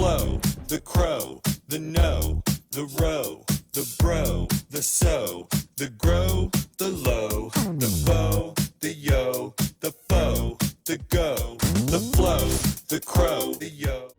flow, the crow, the no, the row, the bro, the so, the grow, the low, the bow, the yo, the foe, the go, the flow, the crow, the yo.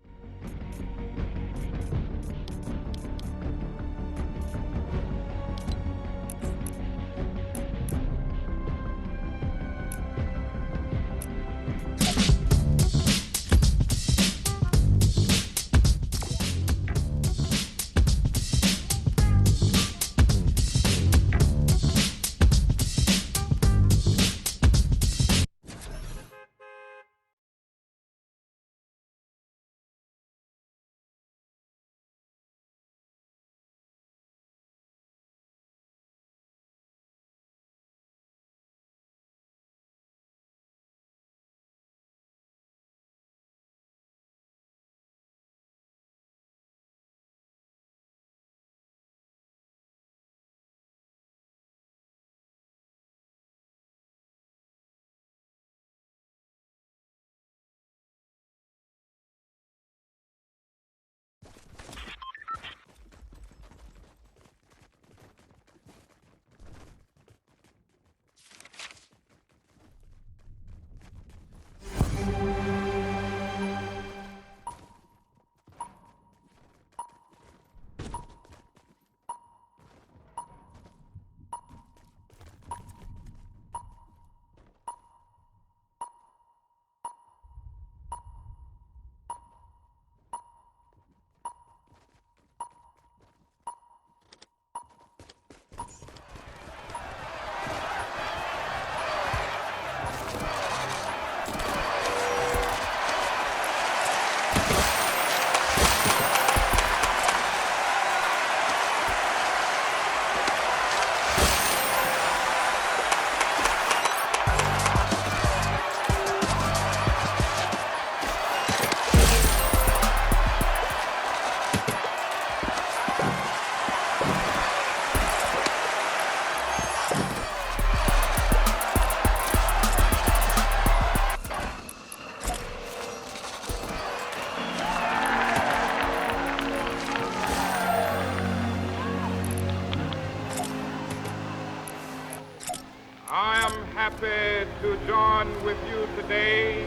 Happy to join with you today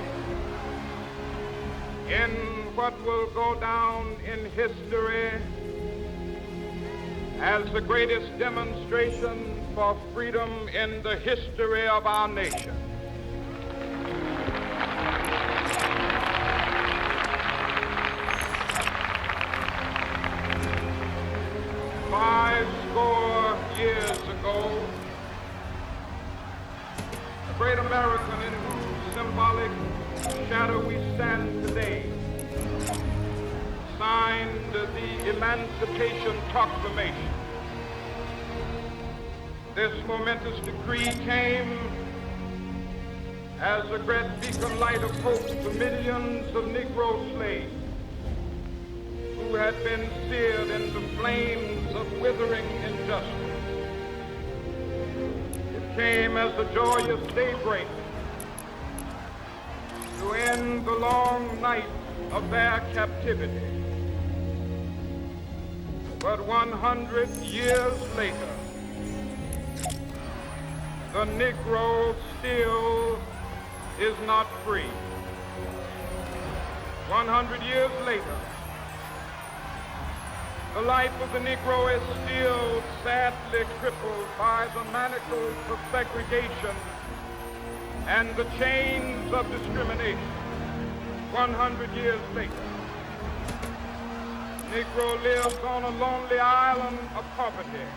in what will go down in history as the greatest demonstration for freedom in the history of our nation. Years ago, great American in whose symbolic shadow we stand today, signed the Emancipation Proclamation. This momentous decree came as a great beacon light of hope to millions of Negro slaves who had been seared in the flames of withering injustice. Came as a joyous daybreak to end the long night of their captivity. But 100 years later, the Negro still is not free. 100 years later, the life of the Negro is still sadly crippled by the manacles of segregation and the chains of discrimination. 100 years later, Negro lives on a lonely island of poverty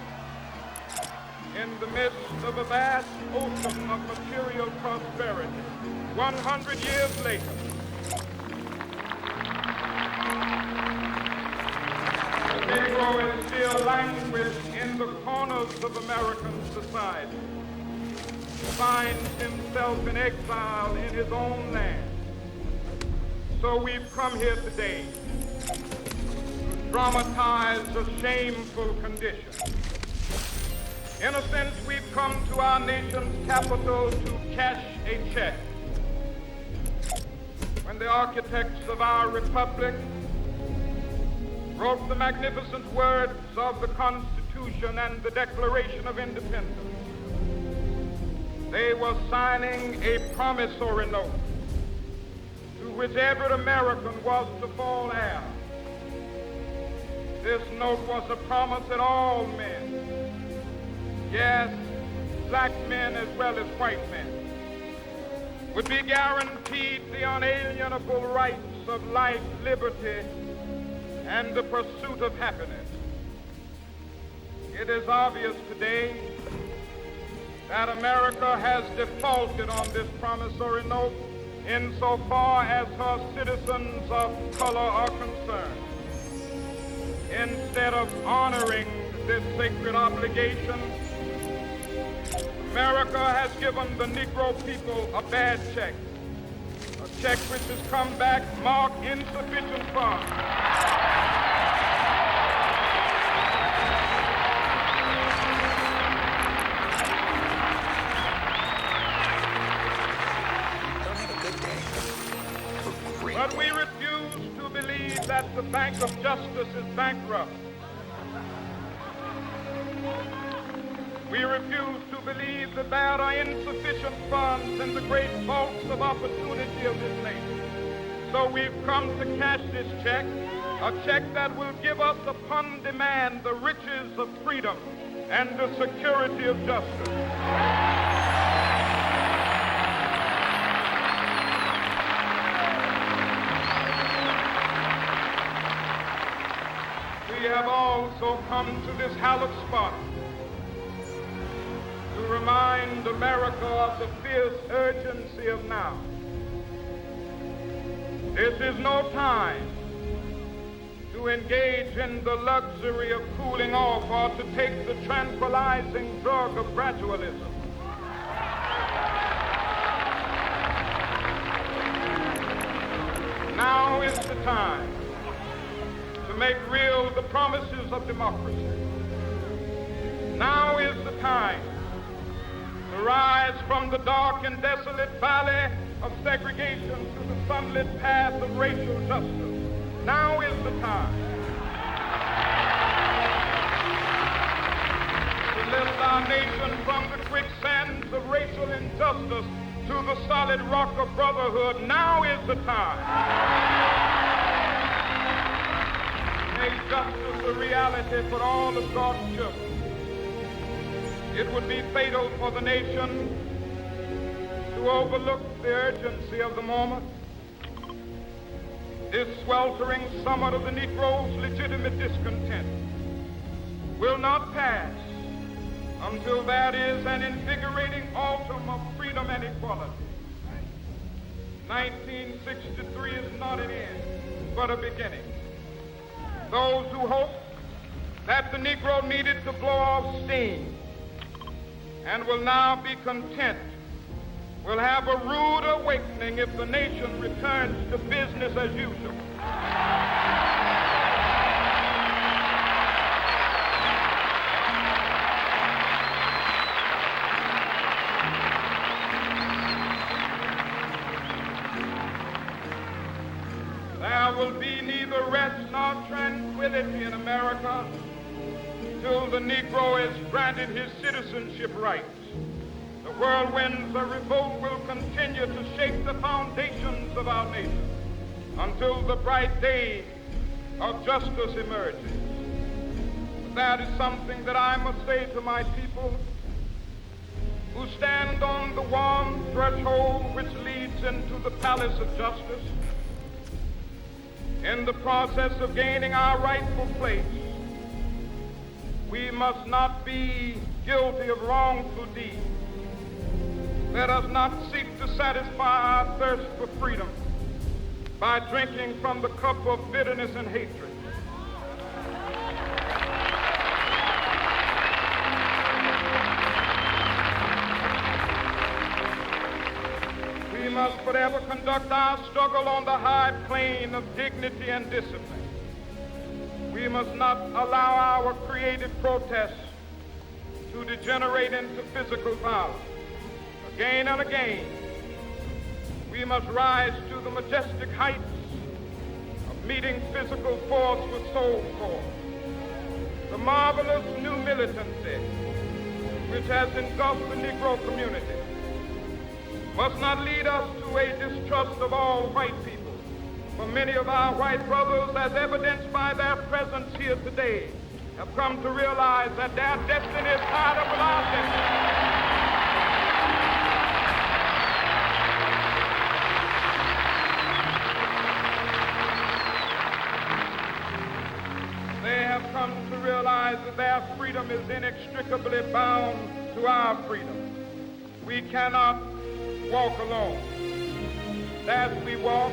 in the midst of a vast ocean of material prosperity. 100 years later, Negro is still languished in the corners of American society, finds himself in exile in his own land. So we've come here today to dramatize a shameful condition. In a sense, we've come to our nation's capital to cash a check. When the architects of our republic wrote the magnificent words of the Constitution and the Declaration of Independence. They were signing a promissory note to which every American was to fall heir. This note was a promise that all men, yes, black men as well as white men, would be guaranteed the unalienable rights of life, liberty, and the pursuit of happiness. It is obvious today that America has defaulted on this promissory note insofar as her citizens of color are concerned. Instead of honoring this sacred obligation, America has given the Negro people a bad check, a check which has come back marked insufficient funds. But we refuse to believe that the Bank of Justice is bankrupt. We refuse to believe that there are insufficient funds in the great vaults of opportunity of this nation. So we've come to cash this check, a check that will give us upon demand the riches of freedom and the security of justice. We have also come to this hallowed spot to remind America of the fierce urgency of now. This is no time to engage in the luxury of cooling off or to take the tranquilizing drug of gradualism. Now is the time to make real the promises of democracy. Now is the time to rise from the dark and desolate valley of segregation to the sunlit path of racial justice. Now is the time to lift our nation from the quicksands of racial injustice to the solid rock of brotherhood. Now is the time make justice a reality for all of God's children. It would be fatal for the nation to overlook the urgency of the moment. This sweltering summit of the Negro's legitimate discontent will not pass until there is an invigorating autumn of freedom and equality. 1963 is not an end, but a beginning. Those who hoped that the Negro needed to blow off steam and will now be content will have a rude awakening if the nation returns to business as usual. There will be neither rest nor tranquility in America till the Negro is granted his citizenship rights. The whirlwinds of revolt will continue to shake the foundations of our nation until the bright day of justice emerges. But that is something that I must say to my people who stand on the warm threshold which leads into the palace of justice. In the process of gaining our rightful place, we must not be guilty of wrongful deeds. Let us not seek to satisfy our thirst for freedom by drinking from the cup of bitterness and hatred. We must forever conduct our struggle on the high plane of dignity and discipline. We must not allow our creative protests to degenerate into physical violence. Again and again, we must rise to the majestic heights of meeting physical force with soul force. The marvelous new militancy which has engulfed the Negro community must not lead us to a distrust of all white people. For many of our white brothers, as evidenced by their presence here today, have come to realize that their destiny is tied up with our destiny. They have come to realize that their freedom is inextricably bound to our freedom. We cannot walk alone. As we walk,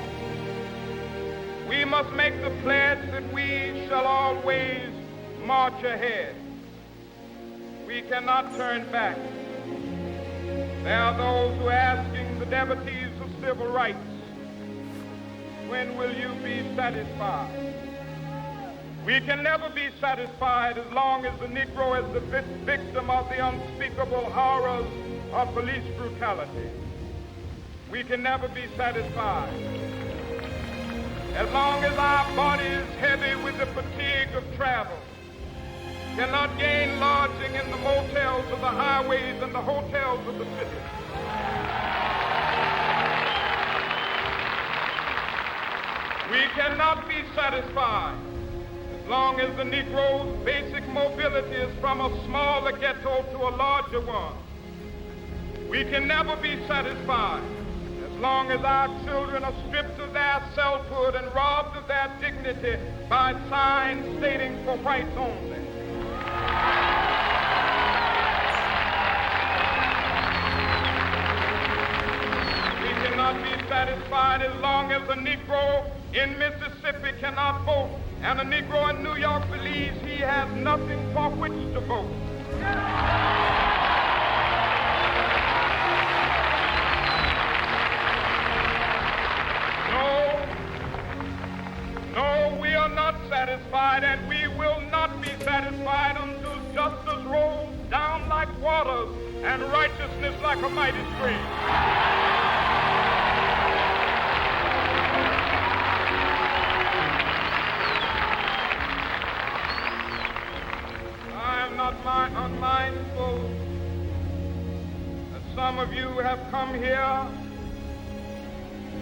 we must make the pledge that we shall always march ahead. We cannot turn back. There are those who are asking the devotees of civil rights, when will you be satisfied? We can never be satisfied as long as the Negro is the victim of the unspeakable horrors of police brutality. We can never be satisfied as long as our body is heavy with the fatigue of travel, cannot gain lodging in the motels of the highways and the hotels of the city. We cannot be satisfied as long as the Negro's basic mobility is from a smaller ghetto to a larger one. We can never be satisfied as long as our children are stripped of their selfhood and robbed of their dignity by signs stating for whites only. We cannot be satisfied as long as a Negro in Mississippi cannot vote and a Negro in New York believes he has nothing for which to vote. No, we are not satisfied, and we will not be satisfied until justice rolls down like waters and righteousness like a mighty stream. Not unmindful that some of you have come here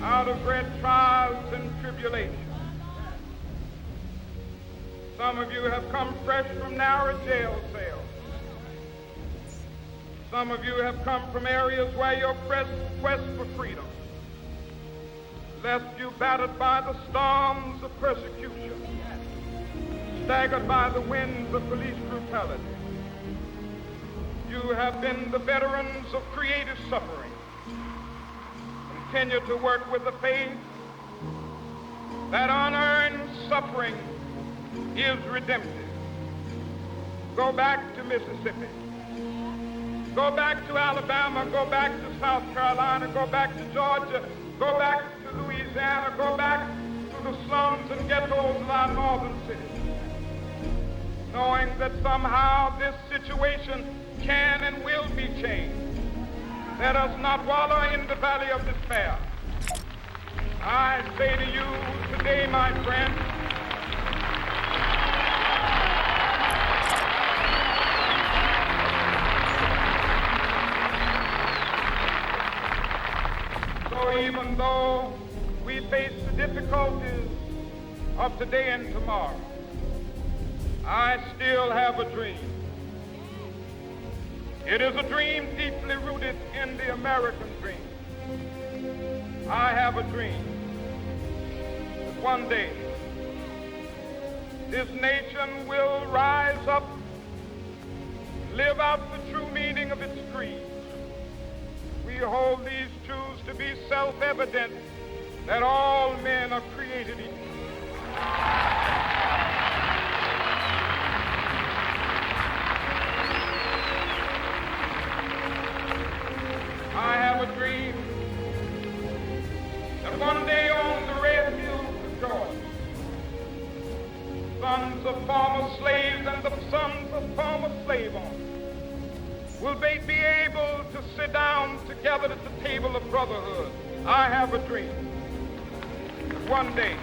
out of great trials and tribulations. Some of you have come fresh from narrow jail cells. Some of you have come from areas where your quest for freedom left you battered by the storms of persecution, staggered by the winds of police brutality. You have been the veterans of creative suffering. Continue to work with the faith that unearned suffering is redemptive. Go back to Mississippi. Go back to Alabama. Go back to South Carolina. Go back to Georgia. Go back to Louisiana. Go back to the slums and ghettos of our northern cities, knowing that somehow this situation can and will be changed. Let us not wallow in the valley of despair. I say to you today, my friend, so even though we face the difficulties of today and tomorrow, I still have a dream. It is a dream deeply rooted in the American dream. I have a dream that one day this nation will rise up, live out the true meaning of its creed. We hold these truths to be self-evident, that all men are created equal. I have a dream that one day on the red hills of Georgia, sons of former slaves and the sons of former slave owners will they be able to sit down together at the table of brotherhood. I have a dream that one day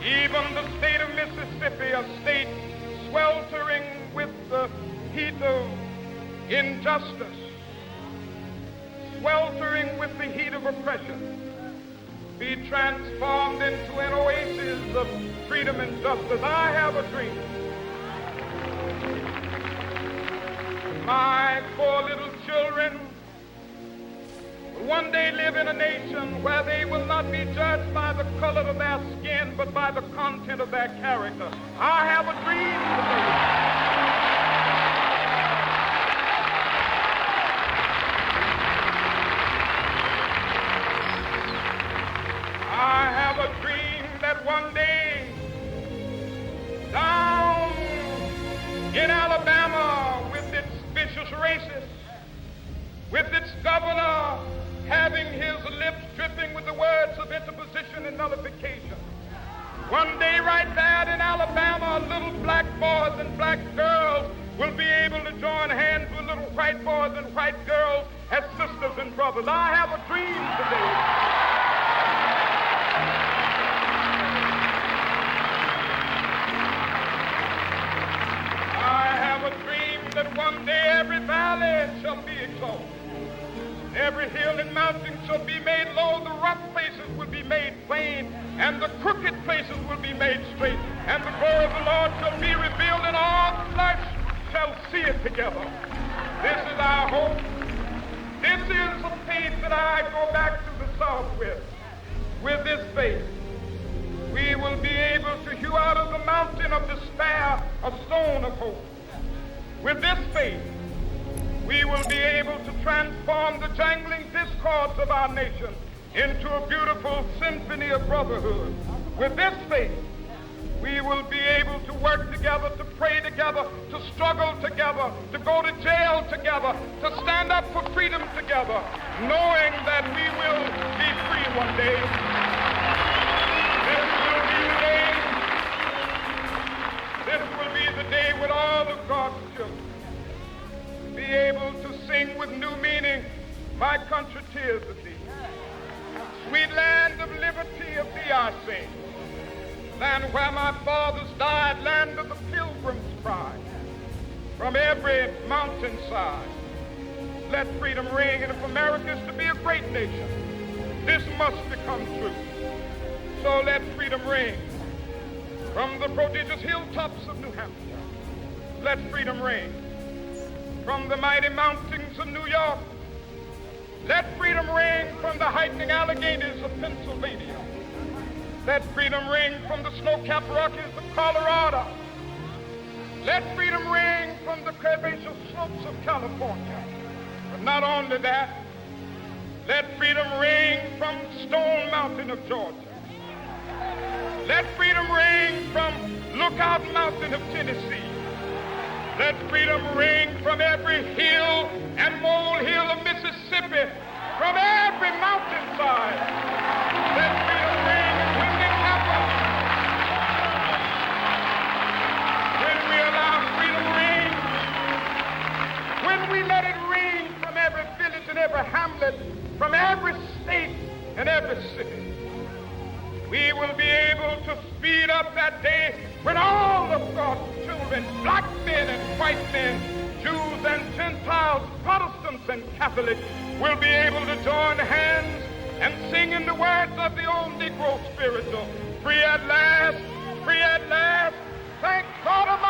Even the state of Mississippi, a state sweltering with the heat of injustice, sweltering with the heat of oppression, be transformed into an oasis of freedom and justice. I have a dream. My 4 little children will one day live in a nation where they will not be judged by the color of their skin, but by the content of their character. I have a dream today. I have a dream that one day down in Alabama, with its vicious racists, with its governor having his lips dripping with the words of interposition and nullification, one day right there in Alabama, little black boys and black girls will be able to join hands with little white boys and white girls as sisters and brothers. I have a dream today. That one day every valley shall be exalted, every hill and mountain shall be made low, the rough places will be made plain, and the crooked places will be made straight, and the glory of the Lord shall be revealed, and all flesh shall see it together. This is our hope. This is the faith that I go back to the South with. With this faith, we will be able to hew out of the mountain of despair a stone of hope. With this faith, we will be able to transform the jangling discords of our nation into a beautiful symphony of brotherhood. With this faith, we will be able to work together, to pray together, to struggle together, to go to jail together, to stand up for freedom together, knowing that we will be free one day. This will be the day when all of God's children be able to sing with new meaning, my country, tears of thee. Sweet land of liberty of thee I sing. Land where my fathers died, land of the pilgrim's pride. From every mountainside, let freedom ring. And if America is to be a great nation, this must become true. So let freedom ring. From the prodigious hilltops of New Hampshire, let freedom ring. From the mighty mountains of New York, let freedom ring. From the heightening Alleghenies of Pennsylvania, let freedom ring. From the snow-capped Rockies of Colorado, let freedom ring. From the curvaceous slopes of California. But not only that, let freedom ring from Stone Mountain of Georgia. Let freedom ring from Lookout Mountain of Tennessee. Let freedom ring from every hill and molehill of Mississippi, from every mountainside. Let freedom ring, and when it happens, when we allow freedom ring, when we let it ring from every village and every hamlet, from every state and every city, we will be able to speed up that day when all of God's children, black men and white men, Jews and Gentiles, Protestants and Catholics, will be able to join hands and sing in the words of the old Negro spiritual, free at last, thank God of